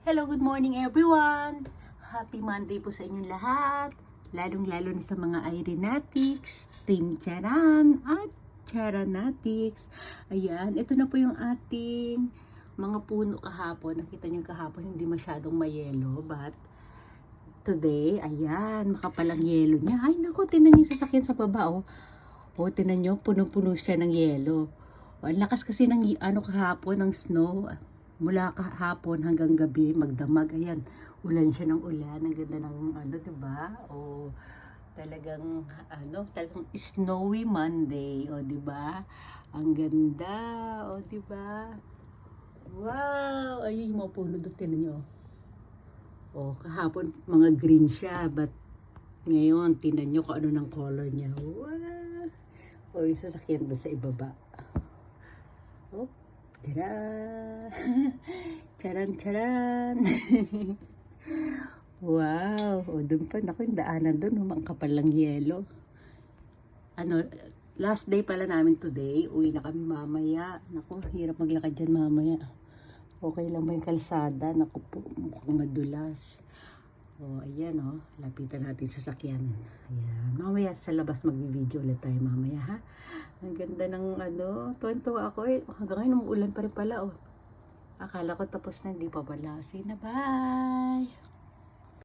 Hello, good morning everyone! Happy Monday po sa inyong lahat. Lalong-lalo na sa mga Irenatics, Team Charan at Charanatics. Ayan, ito na po yung ating mga puno kahapon. Nakita niyo kahapon hindi masyadong mayelo, but today, ayan, makapalang yelo niya. Ay naku, tinan niyo yung sasakyan sa baba, oh. Oh, tinan niyo, puno-puno siya ng yelo. Ang lakas kasi ng kahapon ng snow. Mula kahapon hanggang gabi, magdamag, ayan, ulan siya ng ulan, ang ganda ng diba? O, talagang snowy Monday, o, diba? Ang ganda, o, diba? Wow! Ayun yung mga puno doon, tinan nyo. O, kahapon, mga green siya, but ngayon, tinan nyo kung ano ng color niya. Wow! O, yung sasakyan doon sa ibaba. Oh, tara! Charan, charan! Wow! O, doon pa. Naku, yung daanan doon. Ang kapal lang yelo. Last day pala namin today. Uwi na kami mamaya. Naku, hirap maglakad dyan mamaya. Okay lang ba yung kalsada? Naku po, mukhang madulas. O, ayan o. Lapitan natin sa sakyan. Ayan. Mamaya sa labas magbi-video ulit tayo mamaya, ha? Ang ganda ng tuwan-tuwa ako eh. Hanggang ngayon umuulan pa rin pala, oh. Akala ko tapos na, hindi pa pala. Sige na, bye!